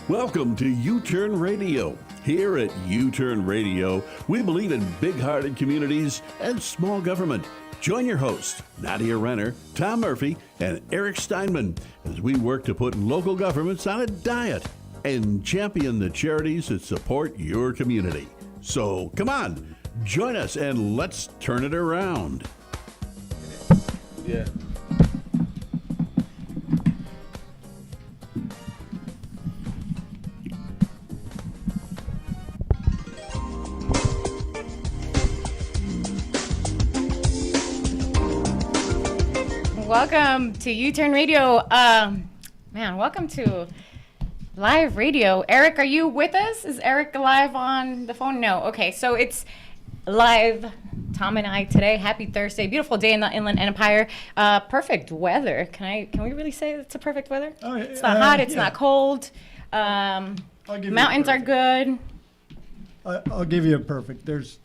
Welcome to youTurn Radio. Here at youTurn Radio, we believe in big-hearted communities and small government. Join your hosts, NADIA RENNER, Tom Murphy, and Eric STEINMANN, as we work to put local governments on a diet and champion the charities that support your community. So come on, join us and let's turn it around. Yeah. Welcome to youTurn Radio. Welcome to live radio. Eric, are you with us? Is Eric live on the phone? No. Okay, so it's live. Tom and I today. Happy Thursday. Beautiful day in the Inland Empire. Perfect weather. Can we really say it's a perfect weather? Oh, it's not hot. It's not cold. Mountains are good. I'll give you a perfect. There's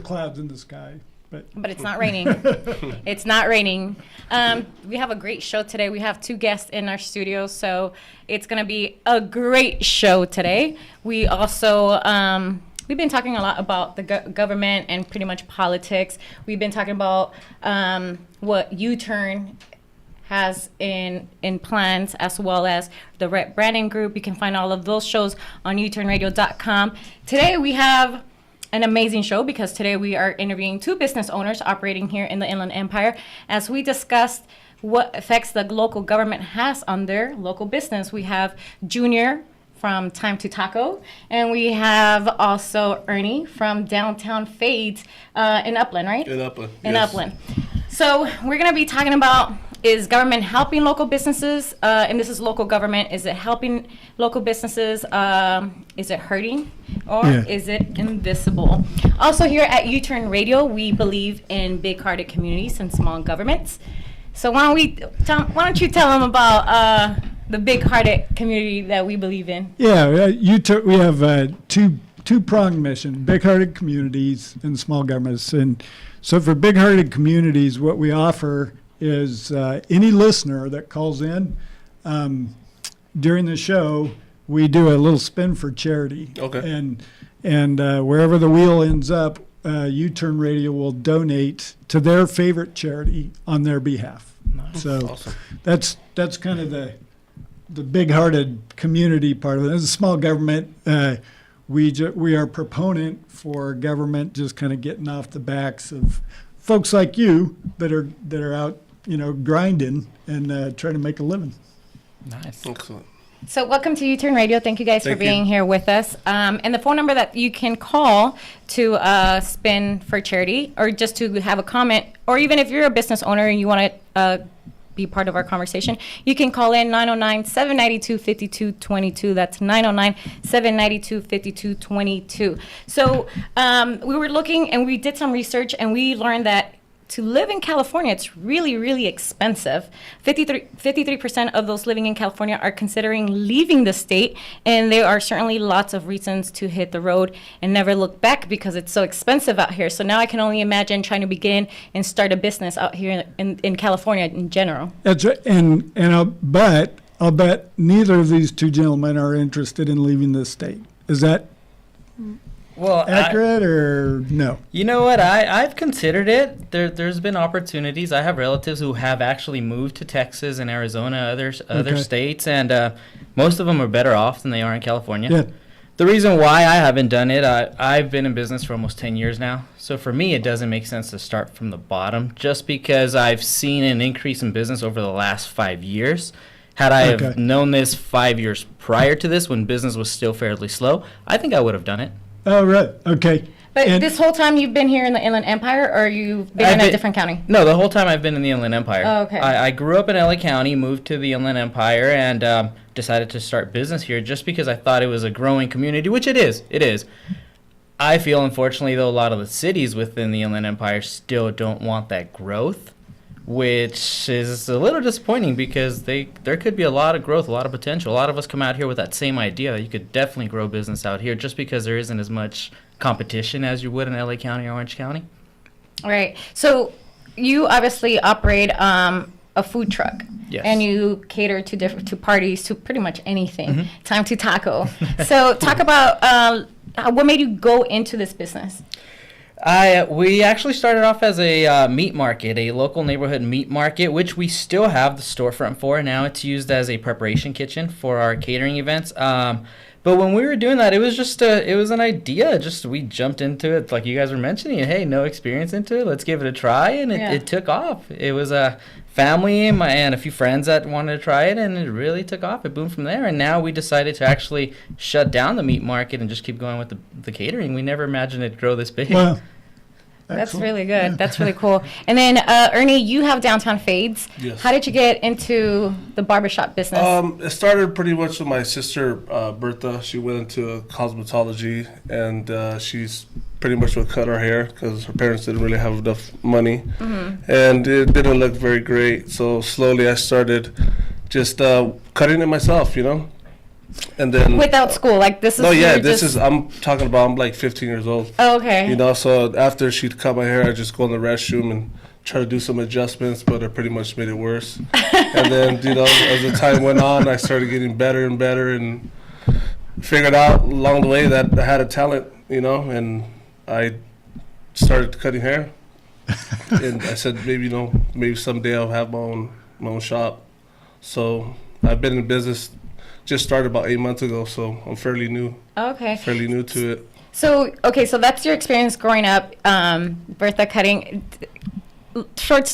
clouds in the sky. But it's not raining. It's not raining. We have a great show today. We have two guests in our studio, so it's going to be a great show today. We also, we've been talking a lot about the government and pretty much politics. We've been talking about what youTurn has in plans, as well as the Red Branding Group. You can find all of those shows on youturnradio.com. Today we have an amazing show because today we are interviewing two business owners operating here in the Inland Empire as we discussed what effects the local government has on their local business. We have Junior from Time to Taco, and we have also Ernie from Downtown Fades in Upland, right? In Upland. In yes. Upland. So we're going to be talking about, is government helping local businesses? And this is local government. Is it helping local businesses? Is it hurting? Or is it invisible? Also here at youTurn Radio, we believe in big-hearted communities and small governments. So why don't you tell them about the big-hearted community that we believe in? Yeah, we have two-pronged mission, big-hearted communities and small governments. And so for big-hearted communities, what we offer is any listener that calls in during the show, we do a little spin for charity. Okay. And wherever the wheel ends up, youTurn Radio will donate to their favorite charity on their behalf. Nice. So awesome. That's kind of the big-hearted community part of it. As a small government, we are proponent for government just kind of getting off the backs of folks like you that are out, grinding and trying to make a living. Nice. Excellent. So welcome to youTurn Radio. Thank you guys for being here with us. And the phone number that you can call to spin for charity or just to have a comment, or even if you're a business owner and you want to be part of our conversation, you can call in 909-792-5222. That's 909-792-5222. So we were looking and we did some research and we learned that to live in California, it's really, really expensive. 53% of those living in California are considering leaving the state, and there are certainly lots of reasons to hit the road and never look back because it's so expensive out here. So now I can only imagine trying to begin and start a business out here in California in general. That's right, and I'll bet neither of these two gentlemen are interested in leaving the state. Is that accurate or no? You know what? I've considered it. There's been opportunities. I have relatives who have actually moved to Texas and Arizona, other states, and most of them are better off than they are in California. Yeah. The reason why I haven't done it, I've been in business for almost 10 years now. So for me, it doesn't make sense to start from the bottom just because I've seen an increase in business over the last 5 years. Had I have known this 5 years prior to this when business was still fairly slow, I think I would have done it. Oh, right. Okay. But this whole time you've been here in the Inland Empire, or you've been in a different county? No, the whole time I've been in the Inland Empire. Oh, okay. I grew up in LA County, moved to the Inland Empire, and decided to start business here just because I thought it was a growing community, which it is. It is. I feel, unfortunately, though, a lot of the cities within the Inland Empire still don't want that growth, which is a little disappointing because there could be a lot of growth, a lot of potential. A lot of us come out here with that same idea that you could definitely grow business out here just because there isn't as much competition as you would in LA County or Orange County. All right. So you obviously operate a a food truck. Yes. And you cater to parties, to pretty much anything. Time to Taco. So talk about what made you go into this business. We actually started off as a meat market, a local neighborhood meat market, which we still have the storefront for. Now it's used as a preparation kitchen for our catering events. But when we were doing that, it was just it was an idea. Just we jumped into it, like you guys were mentioning. Hey, no experience into it. Let's give it a try, and it took off. It was a family and a few friends that wanted to try it, and it really took off. It boomed from there, and now we decided to actually shut down the meat market and just keep going with the catering. We never imagined it'd grow this big. Well, That's really good. That's really cool. And then, Ernie, you have Downtown Fades. Yes. How did you get into the barbershop business? It started pretty much with my sister, Bertha. She went into cosmetology, and she's pretty much would cut our hair because her parents didn't really have enough money. And it didn't look very great. So slowly I started just cutting it myself, you know? And then Without school, like this is. no, yeah, you're this just- is, I'm talking about, I'm like 15 years old. Oh, okay. You know, so after she'd cut my hair, I'd just go in the restroom and try to do some adjustments, but it pretty much made it worse. And then, you know, as the time went on, I started getting better and better, and figured out along the way that I had a talent, you know, and I started cutting hair. And I said, maybe someday I'll have my own shop. So I've been in business, just started about 8 months ago, so I'm fairly new Okay. to it. So, okay, so that's your experience growing up, Bertha cutting. Long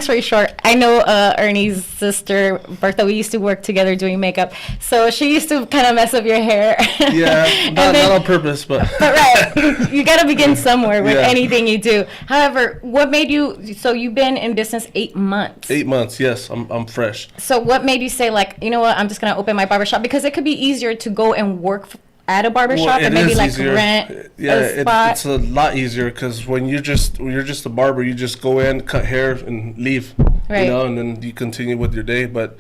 story short, I know Ernie's sister, Bertha, we used to work together doing makeup. So she used to kind of mess up your hair. Yeah, not on purpose, but. But right, you got to begin somewhere with Yeah. anything you do. However, what made you, so you've been in business 8 months. 8 months, yes, I'm fresh. So what made you say, like, you know what, I'm just going to open my barbershop? Because it could be easier to go and work at a barbershop Well, and it maybe is like easier. rent Yeah, a spot. it's a lot easier because when you're just a barber, you just go in, cut hair, and leave. Right. You know, and then you continue with your day. But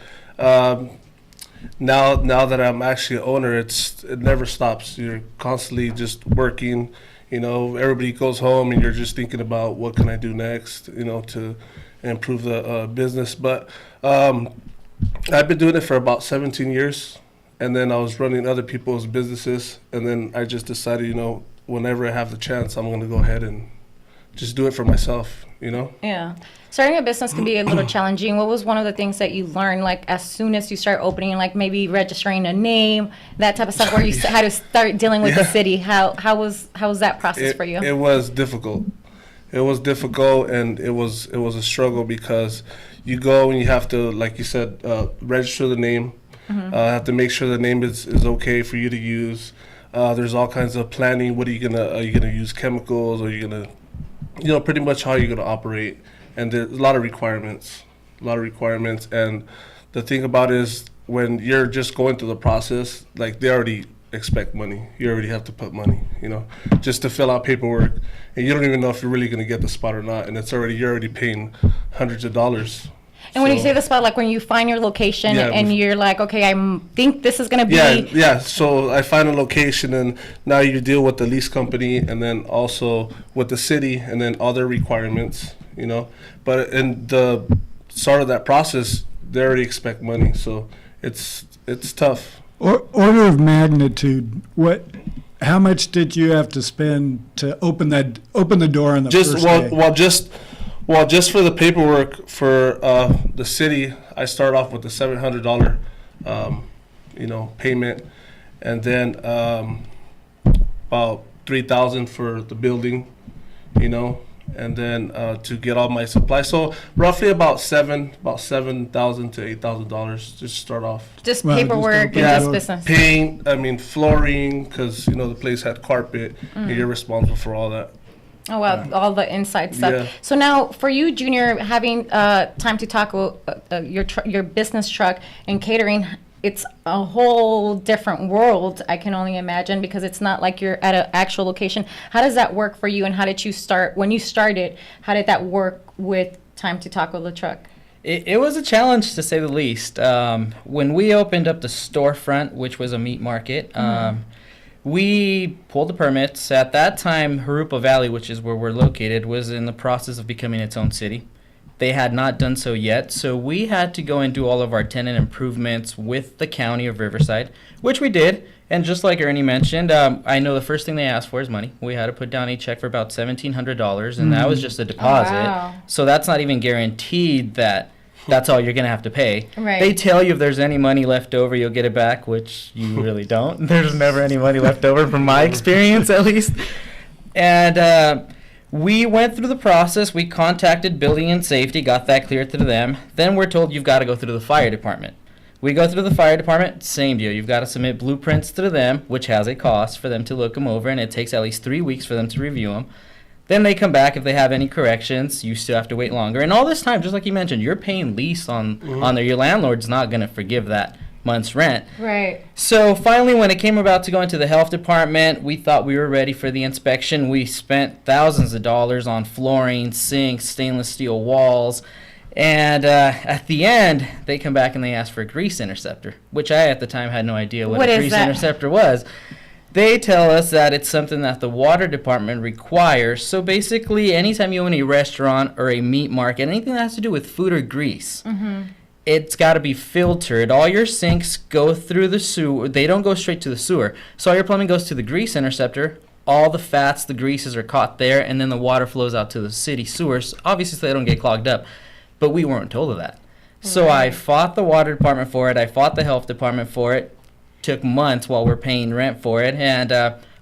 now that I'm actually an owner, it never stops. You're constantly just working. You know, everybody goes home and you're just thinking about what can I do next. You know, to improve the business. But I've been doing it for about 17 years. And then I was running other people's businesses, and then I just decided, you know, whenever I have the chance, I'm going to go ahead and just do it for myself, you know? Yeah. Starting a business can be a little challenging. What was one of the things that you learned, like, as soon as you start opening, like maybe registering a name, that type of stuff, where you had to start dealing with the city? How was that process for you? It was difficult. It was difficult, and it was a struggle because you go and you have to, like you said, register the name. Have to make sure the name is okay for you to use. There's all kinds of planning. What are you gonna use chemicals? Are you gonna, you know, pretty much how you're gonna operate? And there's a lot of requirements. And the thing about it is when you're just going through the process, like they already expect money. You already have to put money, you know, just to fill out paperwork, and you don't even know if you're really gonna get the spot or not. And you're already paying hundreds of dollars. And when you say the spot, like when you find your location and you're like, okay, I think this is going to be. Yeah. So I find a location, and now you deal with the lease company, and then also with the city, and then other requirements, you know. But in the start of that process, they already expect money, so it's tough. Order of magnitude, how much did you have to spend to open the door on the first day? Well, just for the paperwork for the city, I start off with the $700, payment, and then about $3,000 for the building, you know, and then to get all my supplies. So roughly about $7,000 to $8,000 just start off. Just Well, paperwork just and open just the door. business. Flooring, because, you know, the place had carpet, and you're responsible for all that. Oh, wow, all the inside stuff. Yeah. So now, for you, Junior, having Time to Taco, your business truck and catering, it's a whole different world, I can only imagine, because it's not like you're at an actual location. How does that work for you, and how did you start? When you started, how did that work with Time to Taco, the truck? It was a challenge, to say the least. When we opened up the storefront, which was a meat market, we pulled the permits. At that time, Jurupa Valley, which is where we're located, was in the process of becoming its own city. They had not done so yet, so we had to go and do all of our tenant improvements with the county of Riverside, which we did. And just like Ernie mentioned, I know the first thing they asked for is money. We had to put down a check for about $1,700, and that was just a deposit. wow. So that's not even guaranteed that that's all you're going to have to pay. Right. They tell you if there's any money left over, you'll get it back, which you really don't. There's never any money left over from my experience, at least. And we went through the process. We contacted Building and Safety, got that cleared through them. Then we're told you've got to go through the fire department. We go through the fire department, same deal. You've got to submit blueprints to them, which has a cost for them to look them over, and it takes at least 3 weeks for them to review them. Then they come back. If they have any corrections, you still have to wait longer. And all this time, just like you mentioned, you're paying lease on there. Your landlord's not going to forgive that month's rent. Right. So finally, when it came about to go into the health department, we thought we were ready for the inspection. We spent thousands of dollars on flooring, sinks, stainless steel walls. And at the end, they come back and they ask for a grease interceptor, which I at the time had no idea what a grease interceptor was. They tell us that it's something that the water department requires. So basically, anytime you own a restaurant or a meat market, anything that has to do with food or grease, it's got to be filtered. All your sinks go through the sewer. They don't go straight to the sewer. So all your plumbing goes to the grease interceptor. All the fats, the greases are caught there, and then the water flows out to the city sewers, obviously so they don't get clogged up. But we weren't told of that. So I fought the water department for it. I fought the health department for it. Took months while we're paying rent for it. And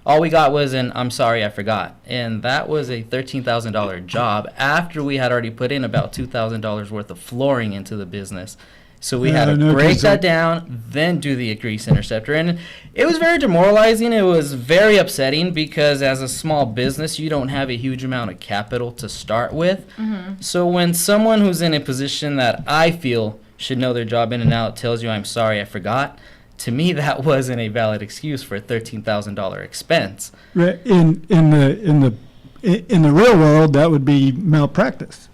all we got was an "I'm sorry, I forgot." And that was a $13,000 job after we had already put in about $2,000 worth of flooring into the business. So we had to break that down, then do the grease interceptor. And it was very demoralizing. It was very upsetting because as a small business, you don't have a huge amount of capital to start with. So when someone who's in a position that I feel should know their job in and out tells you, "I'm sorry, I forgot," to me, that wasn't a valid excuse for a $13,000 expense. In the real world, that would be malpractice.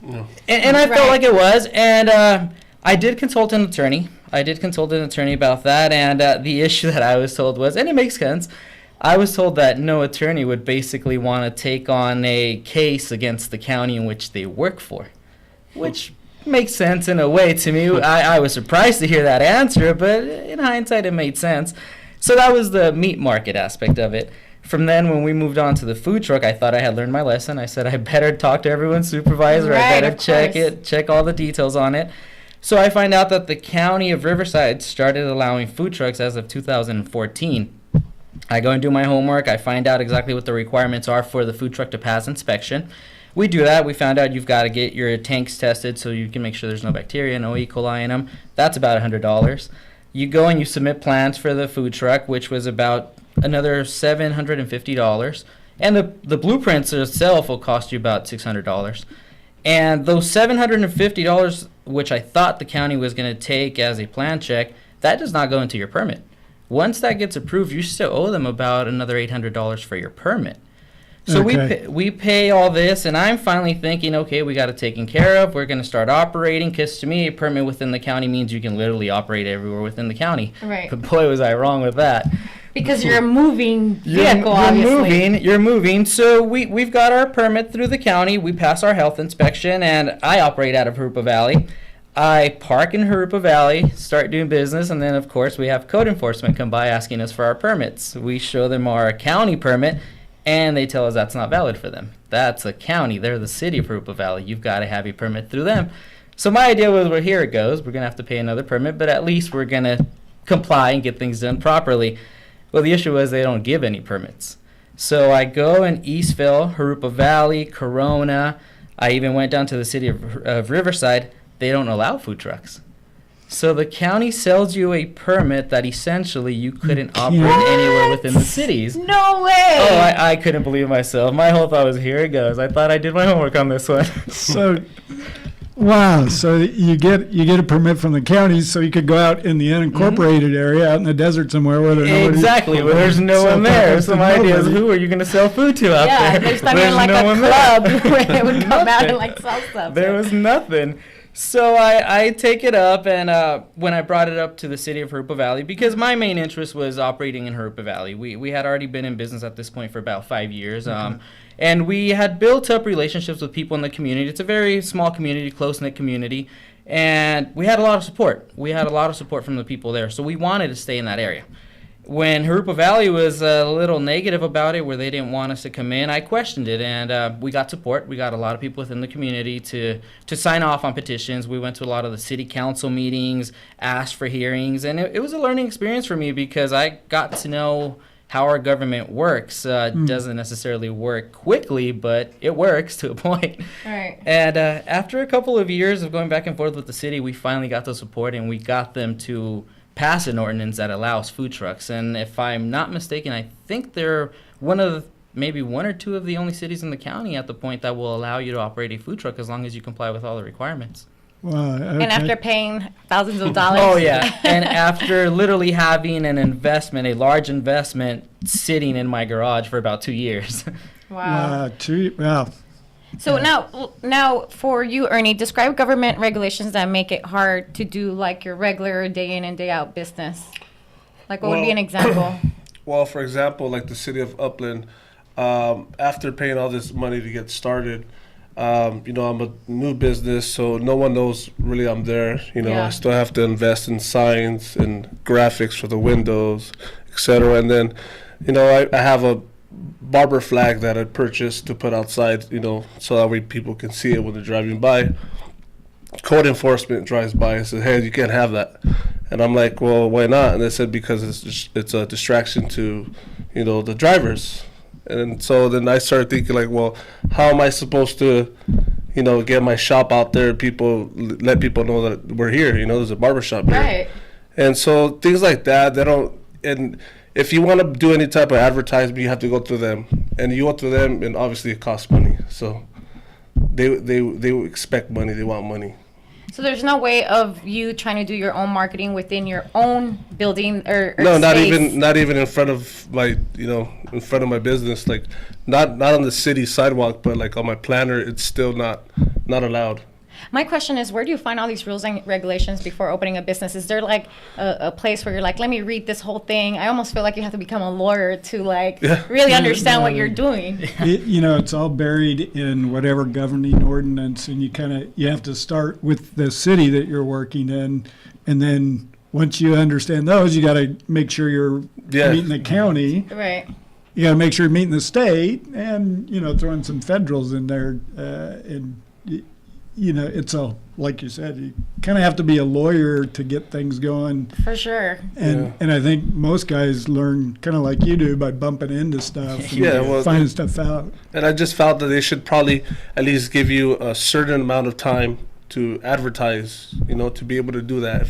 And I felt like it was. And I did consult an attorney. About that, and the issue that I was told was, and it makes sense, I was told that no attorney would basically want to take on a case against the county in which they work for, which makes sense in a way to me. I was surprised to hear that answer, but in hindsight, it made sense. So that was the meat market aspect of it. From then, when we moved on to the food truck, I thought I had learned my lesson. I said I better talk to everyone's supervisor. I better check all the details on it. So I find out that the county of Riverside started allowing food trucks as of 2014. I go and do my homework. I find out exactly what the requirements are for the food truck to pass inspection. We do that. We found out you've got to get your tanks tested so you can make sure there's no bacteria, no E. coli in them. That's about $100. You go and you submit plans for the food truck, which was about another $750. And the blueprints itself will cost you about $600. And those $750, which I thought the county was going to take as a plan check, that does not go into your permit. Once that gets approved, you still owe them about another $800 for your permit. So we pay all this, and I'm finally thinking, okay, we got it taken care of. We're going to start operating, because to me, a permit within the county means you can literally operate everywhere within the county. Right. But boy, was I wrong with that. Because you're a moving vehicle, obviously. You're moving. So we've got our permit through the county. We pass our health inspection, and I operate out of Harupa Valley. I park in Harupa Valley, start doing business, and then, of course, we have code enforcement come by asking us for our permits. We show them our county permit, and they tell us that's not valid for them. That's a county. They're the city of Harupa Valley. You've got to have a permit through them. So my idea was, well, here it goes. We're going to have to pay another permit, but at least we're going to comply and get things done properly. Well, the issue was they don't give any permits. So I go in Eastville, Harupa Valley, Corona. I even went down to the city of Riverside. They don't allow food trucks. So the county sells you a permit that essentially you couldn't operate anywhere within the cities. No way! Oh, I couldn't believe myself. My whole thought was, here it goes. I thought I did my homework on this one. So, wow. So you get a permit from the county so you could go out in the unincorporated area, out in the desert somewhere where there's no one there. So my idea is, who are you going to sell food to out there? There's not even like a club where they would come out and like sell stuff. There was nothing. So I take it up, and when I brought it up to the city of Jurupa Valley, because my main interest was operating in Jurupa Valley. We had already been in business at this point for about 5 years, and we had built up relationships with people in the community. It's a very small community, close-knit community, and we had a lot of support. We had a lot of support from the people there, so we wanted to stay in that area. When Jurupa Valley was a little negative about it, where they didn't want us to come in, I questioned it, and we got support. We got a lot of people within the community to sign off on petitions. We went to a lot of the city council meetings, asked for hearings, and it was a learning experience for me because I got to know how our government works. Doesn't necessarily work quickly, but it works to a point. Right. And after a couple of years of going back and forth with the city, we finally got the support, and we got them to pass an ordinance that allows food trucks. And if I'm not mistaken, I think they're maybe one or two of the only cities in the county at the point that will allow you to operate a food truck as long as you comply with all the requirements. Wow, okay. And after paying thousands of dollars. Oh, yeah. And after literally having an investment, a large investment, sitting in my garage for about 2 years. Wow. Wow. So now for you, Ernie, describe government regulations that make it hard to do like your regular day in and day out business. Like what would be an example? Well, for example, like the city of Upland, after paying all this money to get started, I'm a new business, so no one knows really I'm there. I still have to invest in signs and graphics for the windows, etc. And then, I have a barber flag that I purchased to put outside, so that way people can see it when they're driving by. Code enforcement drives by and says, "Hey, you can't have that." And I'm like, "Well, why not?" And they said, "Because it's a distraction to, the drivers." And so then I started thinking, like, well, how am I supposed to, get my shop out there, let people know that we're here, there's a barbershop here. Right. And so things like that, and if you want to do any type of advertisement, you have to go through them. And you go through them, and obviously it costs money. So they expect money, they want money. So there's no way of you trying to do your own marketing within your own building or no, space? not even in front of my in front of my business, like not on the city sidewalk, but like on my planner, it's still not allowed. My question is, where do you find all these rules and regulations before opening a business? Is there like a place where you're like, let me read this whole thing? I almost feel like you have to become a lawyer to really understand what you're doing. It's all buried in whatever governing ordinance, and you have to start with the city that you're working in, and then once you understand those, you got to make sure you're meeting the county. Right. You got to make sure you're meeting the state, and throwing some federals in there, it's like you said, you kind of have to be a lawyer to get things going. For sure. And I think most guys learn kind of like you do by bumping into stuff and finding stuff out. And I just felt that they should probably at least give you a certain amount of time to advertise, to be able to do that.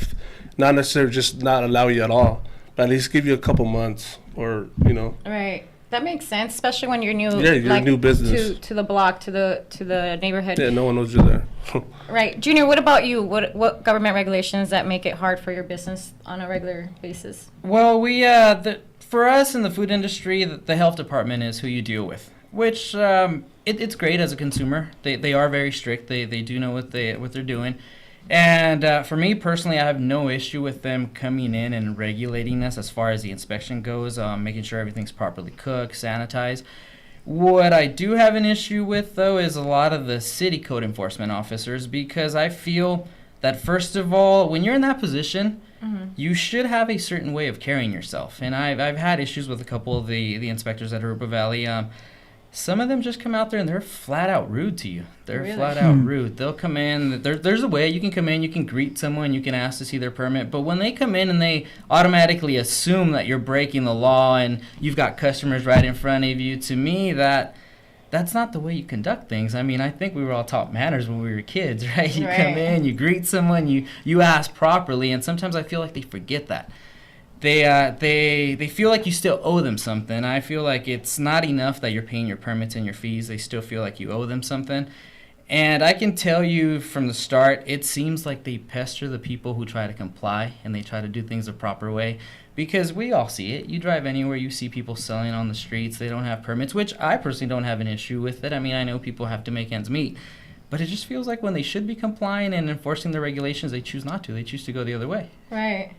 Not necessarily just not allow you at all, but at least give you a couple months or. Right. That makes sense, especially when you're new. Yeah, you're a new business. To the block, to the neighborhood. Yeah, no one knows you're there. Right, Junior. What about you? What government regulations that make it hard for your business on a regular basis? Well, for us in the food industry, the health department is who you deal with, which it's great as a consumer. They are very strict. They do know what they're doing. And for me personally, I have no issue with them coming in and regulating us as far as the inspection goes, making sure everything's properly cooked, sanitized. What I do have an issue with, though, is a lot of the city code enforcement officers, because I feel that, first of all, when you're in that position, you should have a certain way of carrying yourself. And I've had issues with a couple of the inspectors at Jurupa Valley. Some of them just come out there and they're flat out rude to you. They're Really? flat out rude. They'll come in. There's a way you can come in. You can greet someone. You can ask to see their permit. But when they come in and they automatically assume that you're breaking the law and you've got customers right in front of you, to me that's not the way you conduct things. I mean, I think we were all taught manners when we were kids, right? You come in, you greet someone, you ask properly, and sometimes I feel like they forget that. They feel like you still owe them something. I feel like it's not enough that you're paying your permits and your fees. They still feel like you owe them something. And I can tell you from the start, it seems like they pester the people who try to comply and they try to do things the proper way, because we all see it. You drive anywhere, you see people selling on the streets. They don't have permits, which I personally don't have an issue with it. I mean, I know people have to make ends meet. But it just feels like when they should be complying and enforcing the regulations, they choose not to. They choose to go the other way. Right.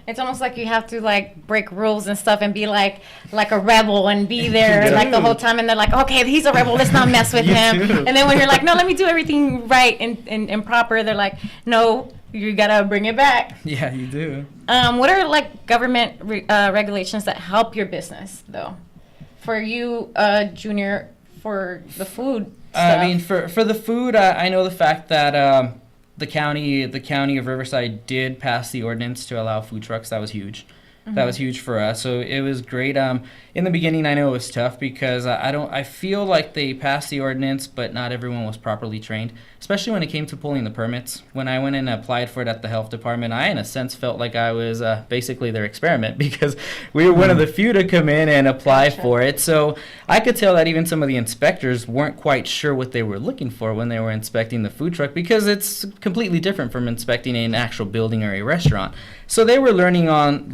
It's almost like you have to like break rules and stuff and be like a rebel and be there like the whole time, and they're like, okay, he's a rebel, let's not mess with him. And then when you're like, no, let me do everything right and proper, they're like, no, you gotta bring it back. Yeah, you do. What are like government regulations that help your business though? For you, Junior, for the food stuff. I mean, for the food, I know the fact that the county of Riverside did pass the ordinance to allow food trucks. That was huge. That was huge for us. So it was great. In the beginning, I know it was tough because I feel like they passed the ordinance, but not everyone was properly trained, especially when it came to pulling the permits. When I went and applied for it at the health department, I, in a sense, felt like I was basically their experiment because we were one of the few to come in and apply for it. So I could tell that even some of the inspectors weren't quite sure what they were looking for when they were inspecting the food truck, because it's completely different from inspecting an actual building or a restaurant. So they were learning on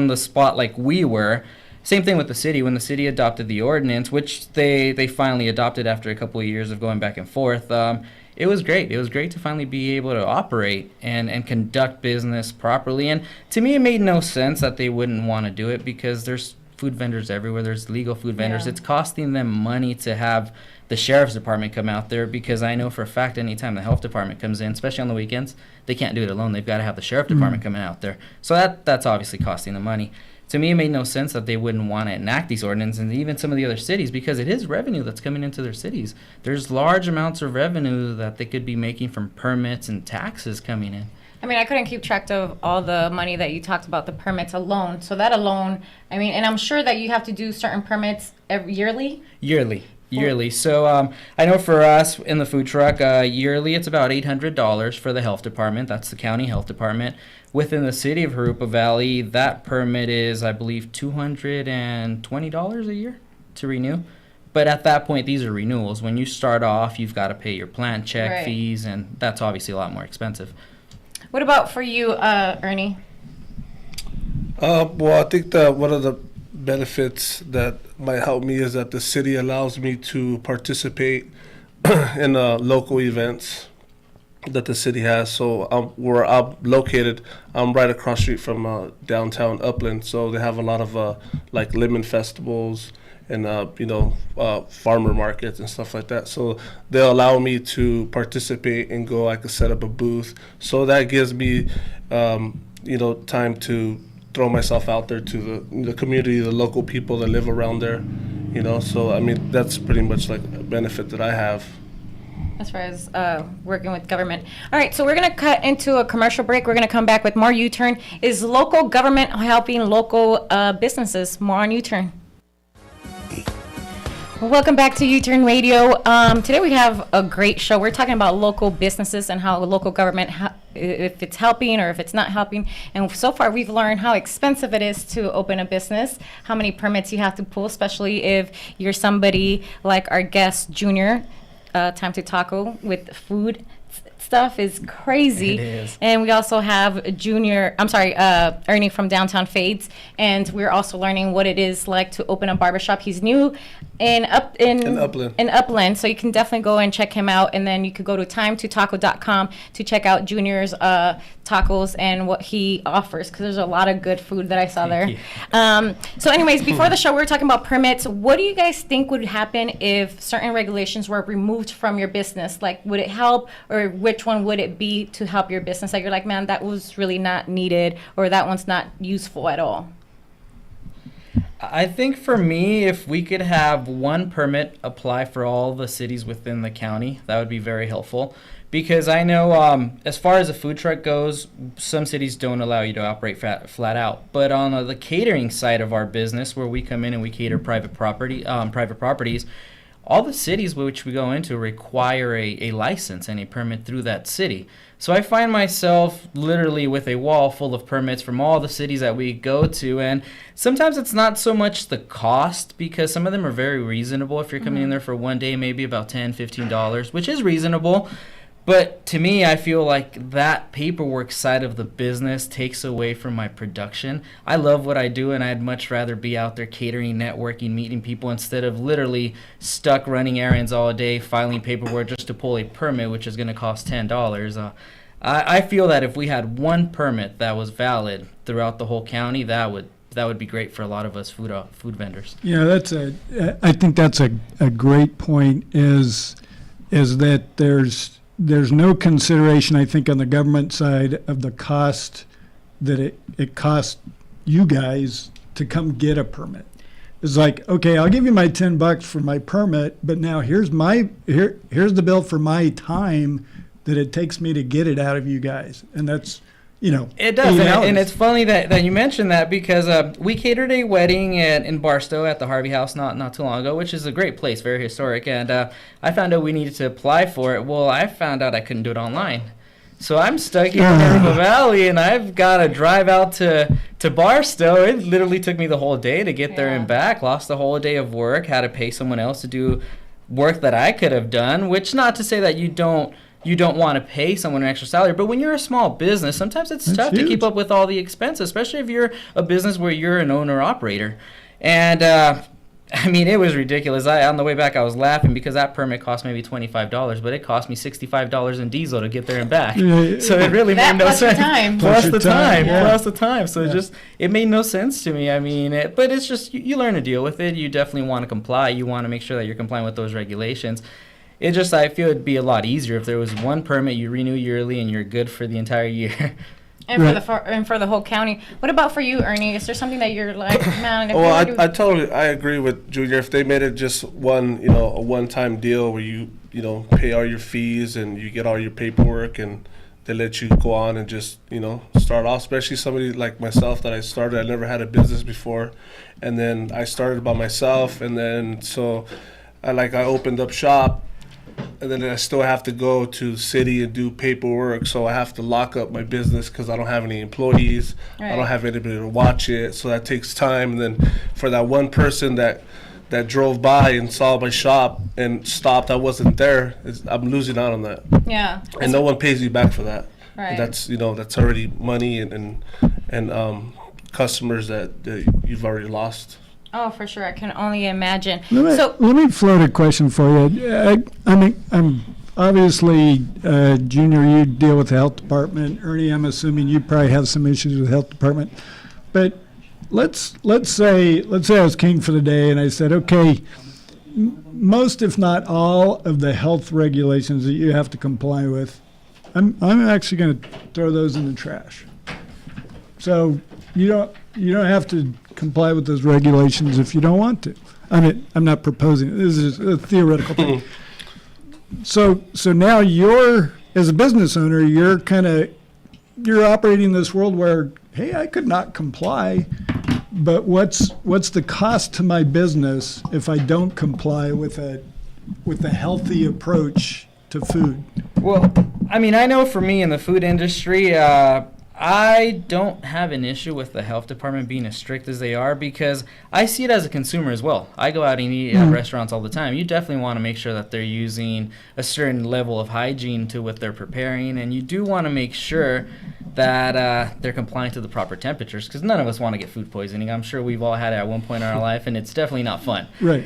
the spot like we were. Same thing with the city. When the city adopted the ordinance, which they finally adopted after a couple of years of going back and forth, it was great. It was great to finally be able to operate and conduct business properly. And to me, it made no sense that they wouldn't want to do it because there's food vendors everywhere. There's legal food vendors. Yeah. It's costing them money to have the sheriff's department come out there, because I know for a fact anytime the health department comes in, especially on the weekends, they can't do it alone. They've got to have the sheriff department coming out there. So that's obviously costing them money. To me, it made no sense that they wouldn't want to enact these ordinances, and even some of the other cities, because it is revenue that's coming into their cities. There's large amounts of revenue that they could be making from permits and taxes coming in. I mean, I couldn't keep track of all the money that you talked about, the permits alone. So that alone, I mean, and I'm sure that you have to do certain permits yearly? Yearly. So I know for us in the food truck, yearly it's about $800 for the health department. That's the county health department. Within the city of Jurupa Valley, that permit is, I believe, $220 a year to renew. But at that point, these are renewals. When you start off, you've got to pay your plant check fees, and that's obviously a lot more expensive. What about for you, Ernie? Well, I think that one of the benefits that might help me is that the city allows me to participate in local events that the city has. So where I'm located, I'm right across the street from downtown Upland. So they have a lot of like lemon festivals and farmer markets and stuff like that. So they'll allow me to participate and go. I could set up a booth. So that gives me time to throw myself out there to the community, the local people that live around there. So I mean, that's pretty much like a benefit that I have as far as working with government. All right, so we're going to cut into a commercial break. We're going to come back with more U-Turn. Is local government helping local businesses? More on U-Turn. Welcome back to U-Turn Radio. Today we have a great show. We're talking about local businesses and how local government, if it's helping or if it's not helping. And so far we've learned how expensive it is to open a business, how many permits you have to pull, especially if you're somebody like our guest, Junior. Time to Taco with food stuff is crazy. It is. And we also have Ernie from Downtown Fades, and we're also learning what it is like to open a barbershop. He's new in Upland, so you can definitely go and check him out, and then you could go to timetotaco.com to check out Junior's tacos and what he offers, because there's a lot of good food that I saw there. So anyways, before the show we were talking about permits. What do you guys think would happen if certain regulations were removed from your business? Like, would it help, or which one would it be to help your business that you're like, man, that was really not needed, or that one's not useful at all? I think for me, if we could have one permit apply for all the cities within the county, that would be very helpful. Because I know as far as a food truck goes, some cities don't allow you to operate flat out. But on the catering side of our business, where we come in and we cater private properties, all the cities which we go into require a license and a permit through that city. So I find myself literally with a wall full of permits from all the cities that we go to, and sometimes it's not so much the cost, because some of them are very reasonable. If you're coming in there for one day, maybe about $10, $15, which is reasonable. But to me, I feel like that paperwork side of the business takes away from my production. I love what I do, and I'd much rather be out there catering, networking, meeting people, instead of literally stuck running errands all day, filing paperwork just to pull a permit, which is going to cost $10. I feel that if we had one permit that was valid throughout the whole county, that would be great for a lot of us food vendors. I think that's a great point, is that there's no consideration, I think, on the government side of the cost that it costs you guys to come get a permit. It's like, okay, I'll give you my $10 for my permit, but now here's the bill for my time that it takes me to get it out of you guys. And that's, It does, and it's funny that you mentioned that, because we catered a wedding in Barstow at the Harvey House not too long ago, which is a great place, very historic, and I found out we needed to apply for it. Well, I found out I couldn't do it online. So I'm stuck here in Napa Valley, and I've got to drive out to Barstow. It literally took me the whole day to get there and back, lost the whole day of work, had to pay someone else to do work that I could have done, which, not to say that you don't want to pay someone an extra salary, but when you're a small business, sometimes it's tough to keep up with all the expenses, especially if you're a business where you're an owner-operator. And, it was ridiculous. On the way back, I was laughing because that permit cost maybe $25, but it cost me $65 in diesel to get there and back. So it really made no sense. Plus the time. So it made no sense to me. But it's just, you learn to deal with it. You definitely want to comply. You want to make sure that you're complying with those regulations. I feel it'd be a lot easier if there was one permit you renew yearly and you're good for the entire year. And for the whole county. What about for you, Ernie? Is there something that you're like, man? I agree with Junior. If they made it just a one-time deal where you pay all your fees and you get all your paperwork and they let you go on and just start off. Especially somebody like myself that I never had a business before, and then I started by myself, and then I opened up shop. And then I still have to go to the city and do paperwork, so I have to lock up my business because I don't have any employees. Right. I don't have anybody to watch it, so that takes time. And then for that one person that drove by and saw my shop and stopped, I wasn't there. I'm losing out on that. Yeah. And no one pays you back for that. Right. And that's already money and customers that you've already lost. Oh, for sure. I can only imagine. Let me float a question for you. I'm obviously, Junior, you deal with the health department. Ernie, I'm assuming you probably have some issues with the health department. But let's say I was king for the day and I said, okay, most if not all of the health regulations that you have to comply with, I'm actually going to throw those in the trash. So you don't have to comply with those regulations if you don't want to. I'm not proposing. This is a theoretical thing. So now as a business owner, you're operating in this world where, hey, I could not comply, but what's the cost to my business if I don't comply with a healthy approach to food? Well, I know for me in the food industry, I don't have an issue with the health department being as strict as they are, because I see it as a consumer as well. I go out and eat at restaurants all the time. You definitely want to make sure that they're using a certain level of hygiene to what they're preparing, and you do want to make sure that they're compliant to the proper temperatures, because none of us want to get food poisoning. I'm sure we've all had it at one point in our life, and it's definitely not fun. Right.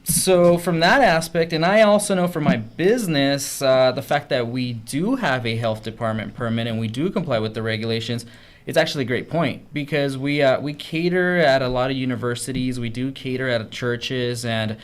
So from that aspect, and I also know for my business, the fact that we do have a health department permit and we do comply with the regulations, it's actually a great point, because we cater at a lot of universities, we do cater at churches and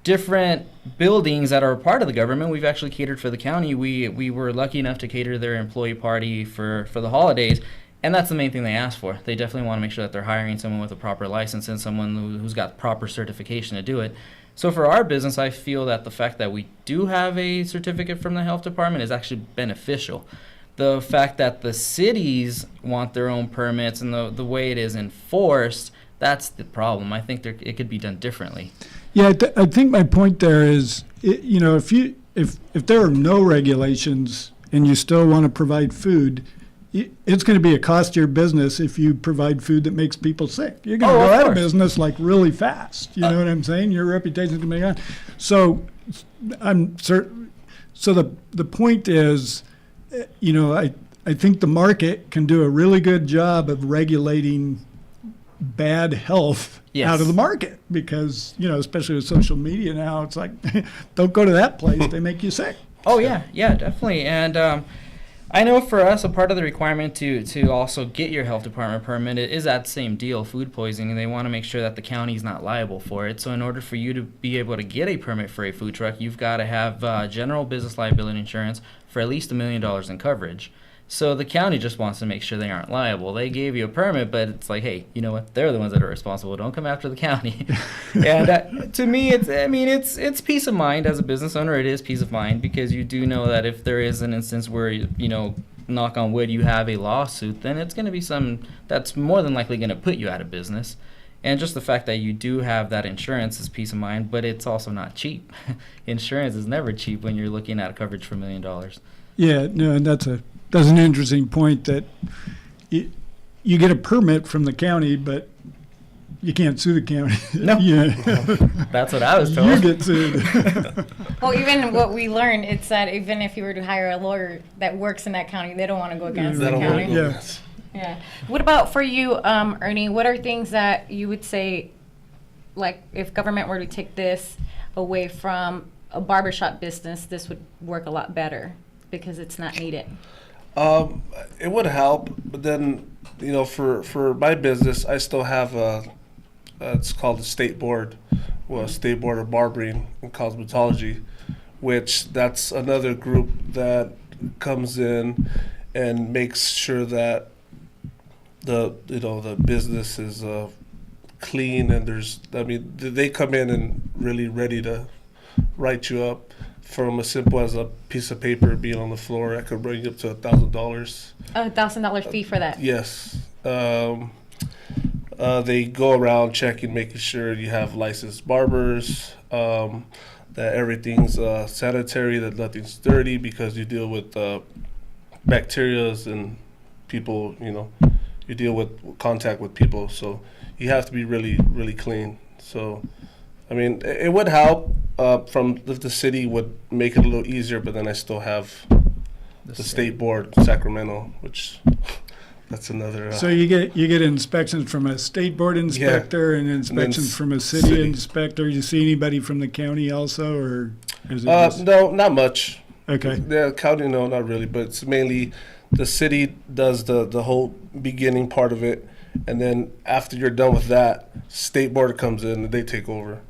different buildings that are part of the government. We've actually catered for the county. We were lucky enough to cater their employee party for the holidays, and that's the main thing they ask for. They definitely want to make sure that they're hiring someone with a proper license and someone who's got proper certification to do it. So for our business, I feel that the fact that we do have a certificate from the health department is actually beneficial. The fact that the cities want their own permits and the way it is enforced, that's the problem. I think it could be done differently. Yeah, I think my point there is, if there are no regulations and you still want to provide food, it's going to be a cost to your business if you provide food that makes people sick. You're going to go out of business like really fast. You know what I'm saying? Your reputation is going to be gone. So I'm certain So the point is, I think the market can do a really good job of regulating bad health Yes. out of the market because, especially with social media now, it's like, don't go to that place. They make you sick. Oh yeah, definitely. And I know for us, a part of the requirement to also get your health department permit is that same deal, food poisoning. They want to make sure that the county's not liable for it. So in order for you to be able to get a permit for a food truck, you've got to have general business liability insurance for at least $1 million in coverage. So the county just wants to make sure they aren't liable. They gave you a permit, but it's like, hey, you know what? They're the ones that are responsible. Don't come after the county. And to me, it's peace of mind as a business owner. It is peace of mind because you do know that if there is an instance where, knock on wood, you have a lawsuit, then it's going to be something that's more than likely going to put you out of business. And just the fact that you do have that insurance is peace of mind, but it's also not cheap. Insurance is never cheap when you're looking at a coverage for $1 million. Yeah, no, and that's an interesting point that you get a permit from the county, but you can't sue the county. No. That's what I was told. You get sued. Well, even what we learned, it's that even if you were to hire a lawyer that works in that county, they don't want to go against the county. Yeah. Yeah. What about for you, Ernie? What are things that you would say, like if government were to take this away from a barbershop business, this would work a lot better because it's not needed? It would help, but then, for my business, I still have it's called the State Board of Barbering and Cosmetology, which that's another group that comes in and makes sure that the business is clean and they come in and really ready to write you up. From as simple as a piece of paper being on the floor, I could bring you up to $1,000. A $1,000 fee for that? Yes. They go around checking, making sure you have licensed barbers, that everything's sanitary, that nothing's dirty, because you deal with bacterias and people, you deal with contact with people, so you have to be really, really clean. So, it would help. From the city would make it a little easier, but then I still have the state board, Sacramento, which that's another. So you get inspections from a state board inspector and inspections from a city inspector. You see anybody from the county also, or is it no, not much. Okay. The county, no, not really, but it's mainly the city does the whole beginning part of it, and then after you're done with that, state board comes in and they take over.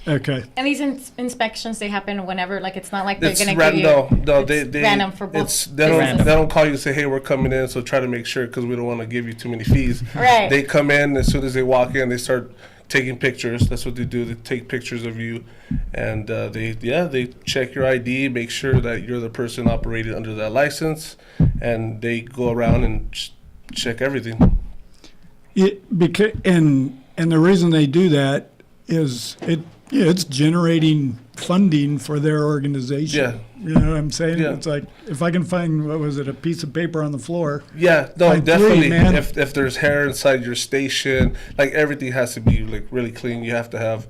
Okay. And these inspections, they happen whenever, like it's not like they're It's going to give you. No, it's they random for both. They don't call you and say, hey, we're coming in, so try to make sure because we don't want to give you too many fees. Right. They come in as soon as they walk in, they start taking pictures. That's what they do. They take pictures of you, and they check your ID, make sure that you're the person operated under that license, and they go around and check everything. And the reason they do that is it's generating funding for their organization. Yeah. You know what I'm saying? Yeah. It's like if I can find a piece of paper on the floor. Yeah, no, Like definitely. man. If there's hair inside your station, like everything has to be like really clean. You have to have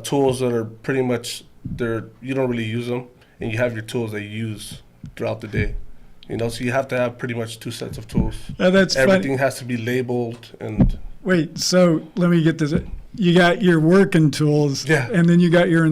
tools that are pretty much you don't really use them, and you have your tools that you use throughout the day. So you have to have pretty much 2 sets of tools. That's Everything funny. has to be labeled and. Wait, so let me get this. You got your working tools, Yeah. and then you got your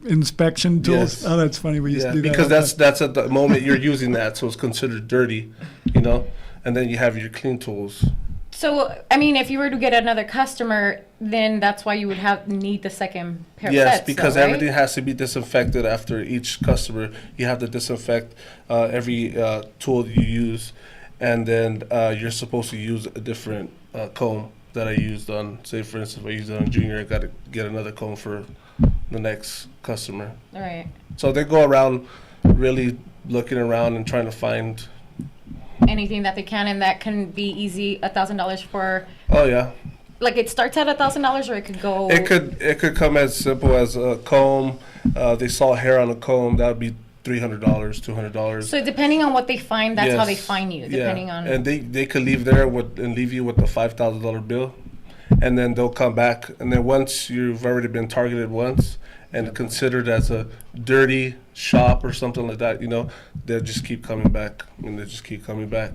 inspection tools. Yes. Oh, that's funny. We used to do that. Because all the time. that's at the moment you're using that, so it's considered dirty, and then you have your clean tools. So, if you were to get another customer, then that's why you would need the second pair of Yes, sets. because though, right? everything has to be disinfected after each customer. You have to disinfect every tool you use, and then you're supposed to use a different comb that I used on, say for instance, if I used it on Junior, I got to get another comb for the next customer. All right. So they go around really looking around and trying to find. Anything that they can, and that can be easy. $1,000 for. Oh yeah. Like it starts at $1,000, or it could go. It could come as simple as a comb. They saw hair on a comb. That would be $300, $200. So depending on what they find, that's how they Yes. fine you. Yeah. Depending on. And they could leave there and leave you with a $5,000 bill, and then they'll come back. And then once you've already been targeted once and considered as a dirty shop or something like that, they'll just keep coming back, and they just keep coming back.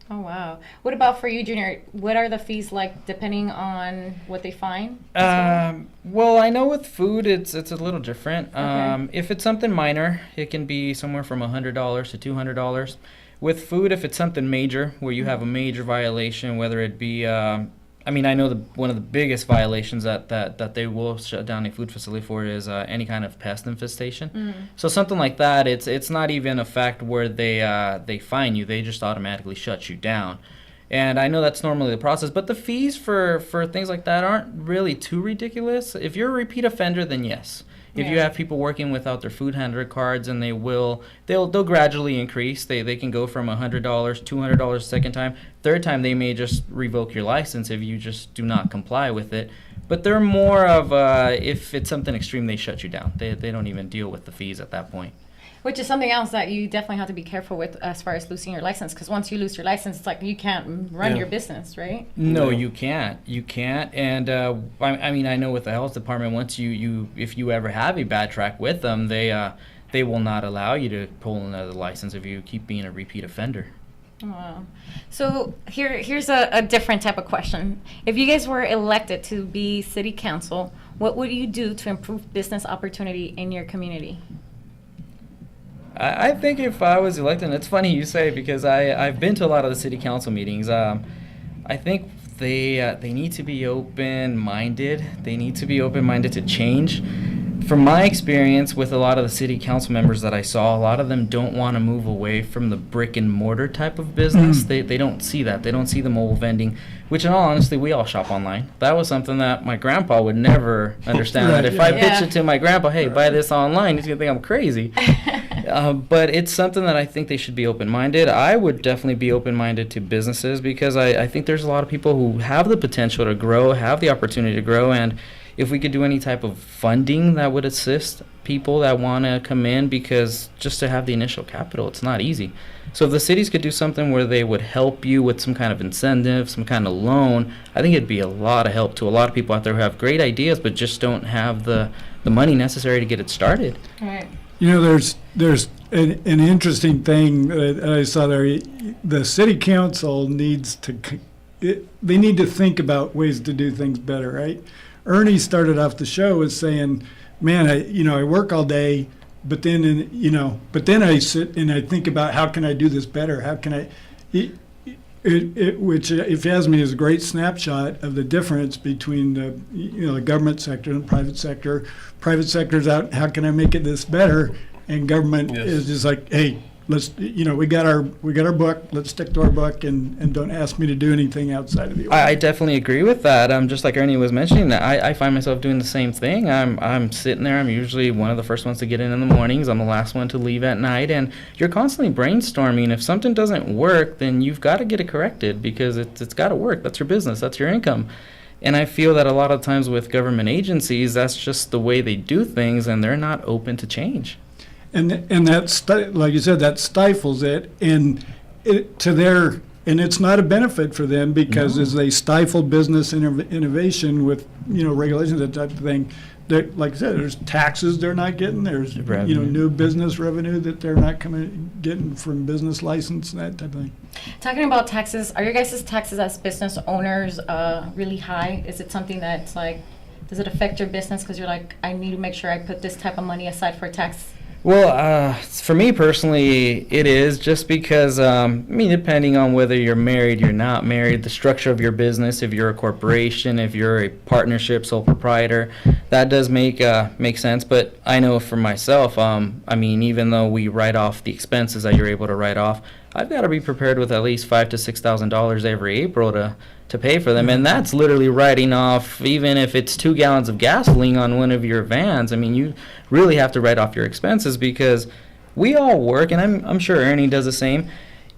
Oh, wow. What about for you, Junior? What are the fees like depending on what they find? Well, I know with food, it's a little different. Okay. If it's something minor, it can be somewhere from $100 to $200. With food, if it's something major, where you have a major violation, whether it be, I know one of the biggest violations that they will shut down a food facility for is any kind of pest infestation. So something like that, it's not even a fact where they fine you; they just automatically shut you down. And I know that's normally the process, but the fees for things like that aren't really too ridiculous. If you're a repeat offender, then yes. If you have people working without their food handler cards, and they'll gradually increase. They can go from $100, $200 second time. Third time, they may just revoke your license if you just do not comply with it. But they're more of if it's something extreme, they shut you down. They don't even deal with the fees at that point. Which is something else that you definitely have to be careful with as far as losing your license, because once you lose your license, it's like you can't run your business, right? No, you can't. You can't. And I know with the health department, once if you ever have a bad track with them, they will not allow you to pull another license if you keep being a repeat offender. Wow. So here's a different type of question. If you guys were elected to be city council, what would you do to improve business opportunity in your community? I think if I was elected, and it's funny you say, because I've been to a lot of the city council meetings. I think they need to be open-minded. They need to be open-minded to change. From my experience with a lot of the city council members that I saw, a lot of them don't want to move away from the brick and mortar type of business. They don't see that. They don't see the mobile vending, which in all honesty, we all shop online. That was something that my grandpa would never understand. That if I pitch it to my grandpa, hey, buy this online, he's going to think I'm crazy. But it's something that I think they should be open-minded. I would definitely be open-minded to businesses, because I think there's a lot of people who have the potential to grow, have the opportunity to grow, and if we could do any type of funding that would assist people that want to come in, because just to have the initial capital, it's not easy. So if the cities could do something where they would help you with some kind of incentive, some kind of loan, I think it'd be a lot of help to a lot of people out there who have great ideas but just don't have the money necessary to get it started. All right. There's an interesting thing that I saw there. The city council needs to they need to think about ways to do things better, right? Ernie started off the show with saying, "Man, I work all day, but then I sit and I think about how can I do this better? How can I?" Which, if you ask me, is a great snapshot of the difference between the government sector and the private sector. Private sector's out, how can I make it this better? And government is just like, hey, let's, we got our book, let's stick to our book, and don't ask me to do anything outside of the order. I definitely agree with that. Just like Ernie was mentioning, that I find myself doing the same thing. I'm sitting there. I'm usually one of the first ones to get in the mornings. I'm the last one to leave at night, and you're constantly brainstorming. If something doesn't work, then you've got to get it corrected, because it's got to work. That's your business. That's your income. And I feel that a lot of times with government agencies, that's just the way they do things, and they're not open to change. And that's, like you said, that stifles it, and it's not a benefit for them, because as they stifle business innovation with regulations, that type of thing, like I said, there's taxes they're not getting, there's new business revenue that they're not getting from business license and that type of thing. Talking about taxes, are your guys' taxes as business owners really high? Is it something that's like, does it affect your business because you're like, I need to make sure I put this type of money aside for tax? Well, for me personally, it is, just because, depending on whether you're married, you're not married, the structure of your business, if you're a corporation, if you're a partnership, sole proprietor, that does make sense. But I know for myself, even though we write off the expenses that you're able to write off, I've got to be prepared with at least $5,000 to $6,000 every April to pay for them, and that's literally writing off, even if it's 2 gallons of gasoline on one of your vans. You really have to write off your expenses, because we all work, and I'm sure Ernie does the same.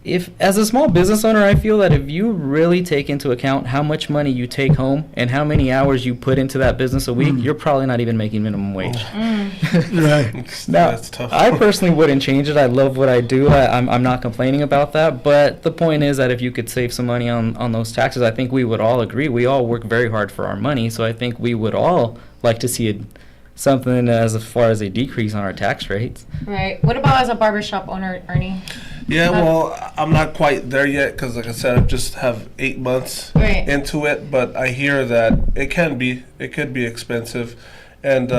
if as a small business owner, I feel that if you really take into account how much money you take home and how many hours you put into that business a week, you're probably not even making minimum wage. Right. Now, That's tough. I personally wouldn't change it. I love what I do. I'm not complaining about that. But the point is that if you could save some money on those taxes, I think we would all agree. We all work very hard for our money, so I think we would all like to see something as far as a decrease on our tax rates. Right. What about as a barbershop owner, Ernie? Yeah, well, I'm not quite there yet because, like I said, I just have 8 months Right. into it. But I hear that it could be expensive, and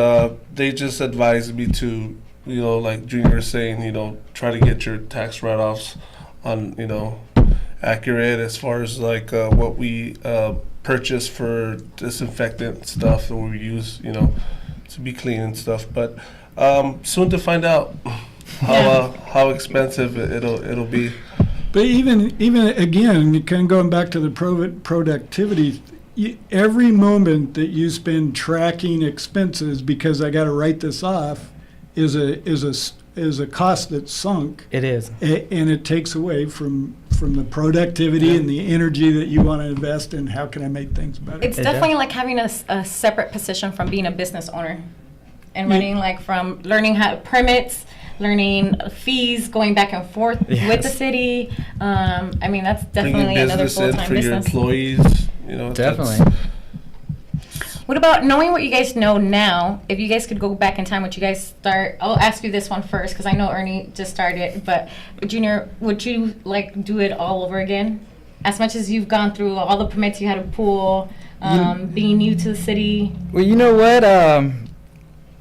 they just advised me to, like Junior is saying, try to get your tax write-offs on, accurate as far as like what we purchase for disinfectant stuff that we use, to be clean and stuff. But soon to find out how expensive it'll be. But even again, kind of going back to the productivity, every moment that you spend tracking expenses because I got to write this off is a cost that's sunk. It is. And it takes away from the productivity and the energy that you want to invest in. How can I make things better? It's definitely like having a separate position from being a business owner and running, like from learning how permits, learning fees, going back and forth with the city. I mean, that's definitely another full-time for your business. employees, Definitely. What about knowing what you guys know now? If you guys could go back in time, would you guys start? I'll ask you this one first because I know Ernie just started. But Junior, would you like do it all over again? As much as you've gone through all the permits you had to pull, being new to the city. Well, you know what?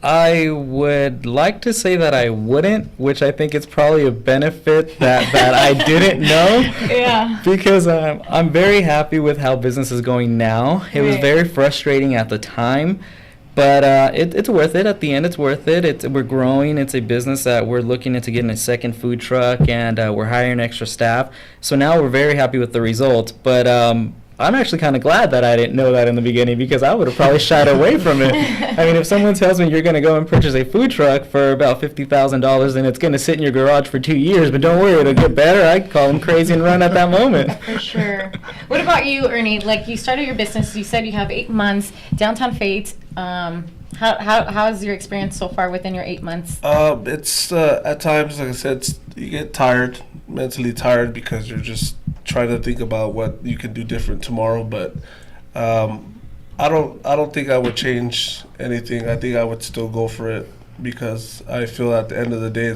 I would like to say that I wouldn't, which I think it's probably a benefit that I didn't know. Yeah. Because I'm very happy with how business is going now. It was Right. very frustrating at the time, but it's worth it. At the end, it's worth it. We're growing. It's a business that we're looking into getting a second food truck, and we're hiring extra staff. So now we're very happy with the results. But I'm actually kind of glad that I didn't know that in the beginning because I would have probably shied away from it. I mean, if someone tells me you're going to go and purchase a food truck for about $50,000 and it's going to sit in your garage for 2 years, but don't worry, it'll get better, I'd call them crazy and run at that moment. For sure. What about you, Ernie? Like, you started your business. You said you have 8 months. Downtown Fate. How is your experience so far within your 8 months? It's at times, like I said, you get tired, mentally tired, because you're just trying to think about what you can do different tomorrow. But I don't think I would change anything. I think I would still go for it because I feel at the end of the day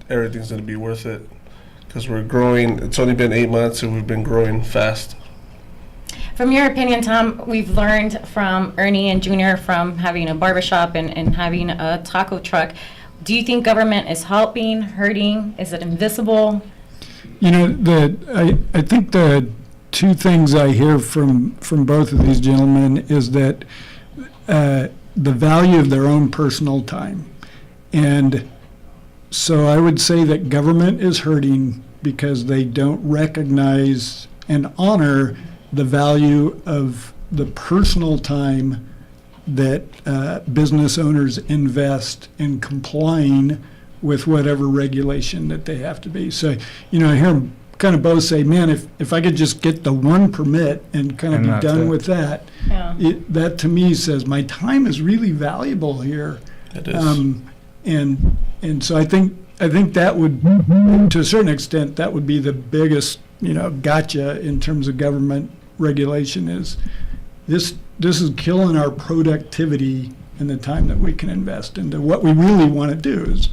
everything's gonna be worth it because we're growing. It's only been 8 months and we've been growing fast. From your opinion, Tom, we've learned from Ernie and Junior from having a barbershop and having a taco truck. Do you think government is helping, hurting? Is it invisible? I think the two things I hear from both of these gentlemen is that the value of their own personal time. And so I would say that government is hurting because they don't recognize and honor the value of the personal time that business owners invest in complying with whatever regulation that they have to be. So, I hear them kind of both say, man, if I could just get the one permit and kind of And be that's done it. with that, Yeah. that to me says my time is really valuable here. It is. And so I think that would, to a certain extent, that would be the biggest, gotcha in terms of government regulation is this is killing our productivity and the time that we can invest into what we really want to do is,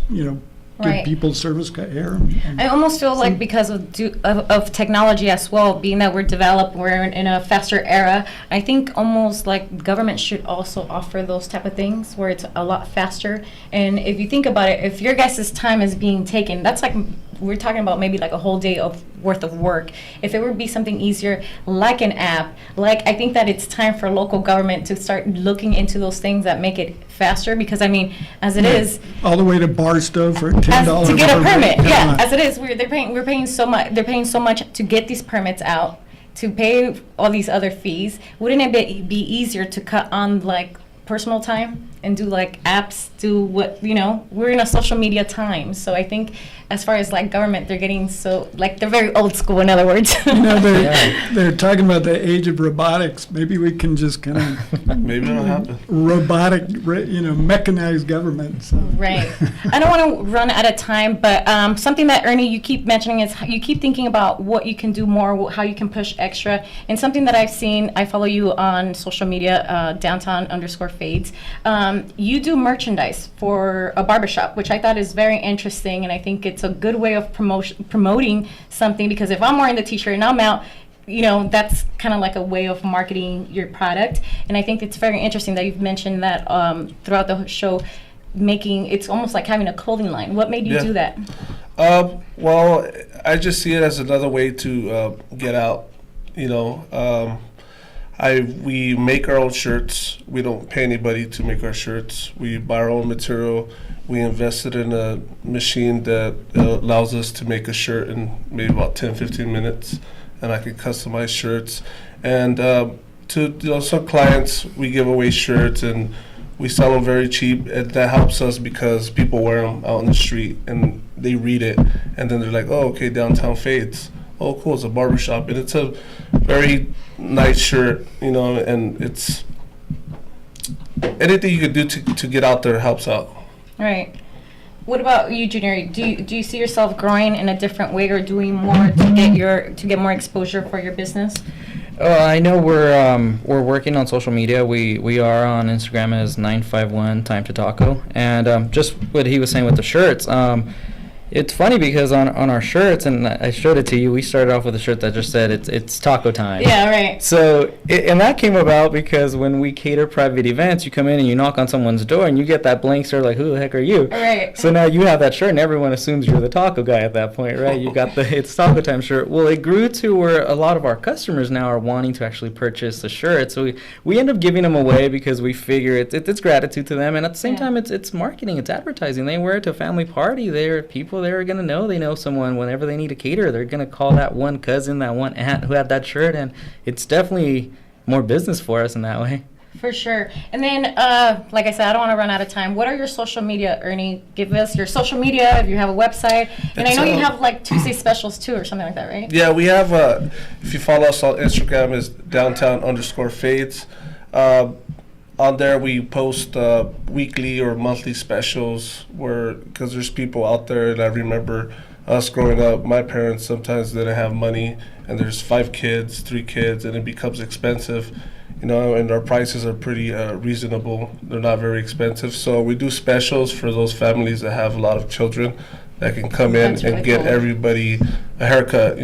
Right. give people service care. I almost feel like because of technology as well, being that we're developed, we're in a faster era, I think almost like government should also offer those type of things where it's a lot faster. And if you think about it, if your guys' time is being taken, that's like, we're talking about maybe like a whole day worth of work. If it would be something easier, like an app, I think that it's time for local government to start looking into those things that make it faster, because I mean, as it is, All the way to Barstow for $10 to get a permit, Come yeah. on. As it is, we're paying so much. They're paying so much to get these permits out, to pay all these other fees. Wouldn't it be easier to cut on like personal time and do like apps, do what, we're in a social media time. So I think as far as like government, they're getting so, like, they're very old school, in other words. They're talking about the age of robotics. Maybe we can just kind of Maybe it'll happen. robotic, mechanized government. So. Right. I don't want to run out of time, but something that, Ernie, you keep mentioning is you keep thinking about what you can do more, how you can push extra. And something that I've seen, I follow you on social media, downtown_fades. You do merchandise for a barbershop, which I thought is very interesting, and I think it's a good way of promoting something, because if I'm wearing the t-shirt and I'm out, that's kind of like a way of marketing your product. And I think it's very interesting that you've mentioned that throughout the show, it's almost like having a clothing line. What made you do that? Well, I just see it as another way to get out. We make our own shirts. We don't pay anybody to make our shirts. We buy our own material. We invested in a machine that allows us to make a shirt in maybe about 10, 15 minutes, and I can customize shirts. And to some clients, we give away shirts, and we sell them very cheap, and that helps us because people wear them out on the street, and they read it, and then they're like, oh, okay, Downtown Fades. Oh, cool, it's a barbershop, and it's a very nice shirt, and it's anything you can do to get out there helps out. Right. What about you, Junior? Do you see yourself growing in a different way or doing more to get more exposure for your business? I know we're working on social media. We are on Instagram as 951 Time to Taco, and just what he was saying with the shirts. It's funny because on our shirts, and I showed it to you, we started off with a shirt that just said it's taco time. Yeah, right. So, and that came about because when we cater private events, you come in and you knock on someone's door and you get that blank stare like, who the heck are you? Right. So now you have that shirt and everyone assumes you're the taco guy at that point, right? You got the it's taco time shirt. Well, it grew to where a lot of our customers now are wanting to actually purchase the shirt. So we end up giving them away because we figure it's gratitude to them, and at the same time it's marketing, it's advertising. They wear it to a family party. They're people they're going to know. They know someone whenever they need a caterer. They're going to call that one cousin, that one aunt who had that shirt, and it's definitely more business for us in that way. For sure. And then, like I said, I don't want to run out of time. What are your social media, Ernie? Give us your social media, if you have a website. And I know you have like Tuesday specials too or something like that, right? Yeah, we have, if you follow us on Instagram, is downtown_fades. On there, we post weekly or monthly specials because there's people out there, and I remember us growing up, my parents sometimes didn't have money, and there's 5 kids, 3 kids, and it becomes expensive, and our prices are pretty reasonable. They're not very expensive. So we do specials for those families that have a lot of children that can come in and get everybody a haircut,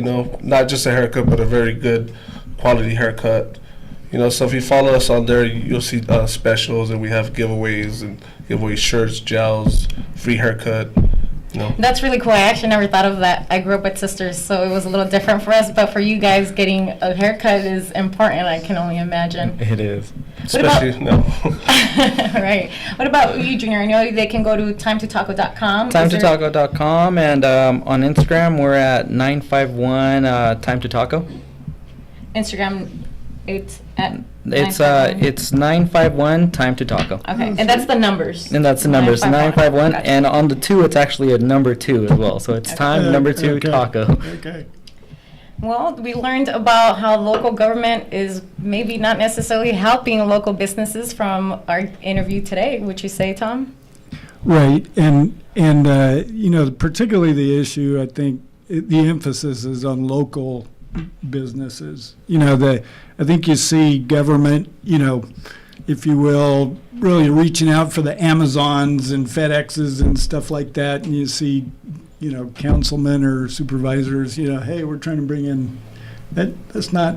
not just a haircut, but a very good quality haircut. So if you follow us on there, you'll see specials, and we have giveaways and giveaway shirts, gels, free haircut. That's really cool. I actually never thought of that. I grew up with sisters, so it was a little different for us. But for you guys, getting a haircut is important. I can only imagine. It is. Especially now. Right. What about you, Junior? I know they can go to timetotaco.com. Timetotaco.com, and on Instagram we're at 951 Time to Taco. Instagram. It's 951 Time to Taco. Okay, and that's the numbers. And that's the numbers 951, Gotcha. and on the 2 it's actually a number 2 as well. So it's time number 2 taco. Okay. Well, we learned about how local government is maybe not necessarily helping local businesses from our interview today. Would you say, Tom? Right, and particularly the issue, I think the emphasis is on local businesses. I think you see government, if you will, really reaching out for the Amazons and FedExes and stuff like that, and you see, councilmen or supervisors, hey, we're trying to bring in that's not,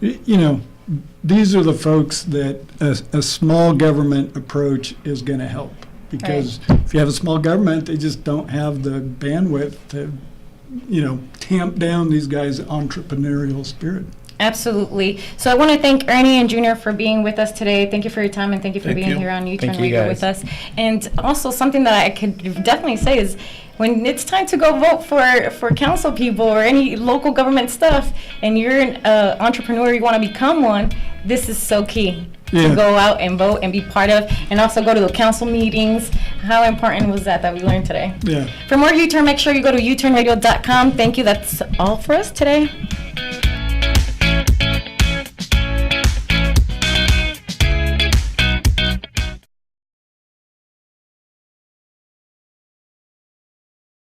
these are the folks that a small government approach is going to help, because if you have a small government, they just don't have the bandwidth to tamp down these guys' entrepreneurial spirit. Absolutely. So I want to thank Ernie and Junior for being with us today. Thank you for your time, and thank you for being here on youTurn Radio with us. And also something that I could definitely say is when it's time to go vote for council people or any local government stuff, and you're an entrepreneur, you want to become one, this is so key. Yeah. to go out and vote and be part of, and also go to the council meetings. How important was that we learned today? Yeah. For more U-Turn, make sure you go to youturnradio.com. Thank you. That's all for us today.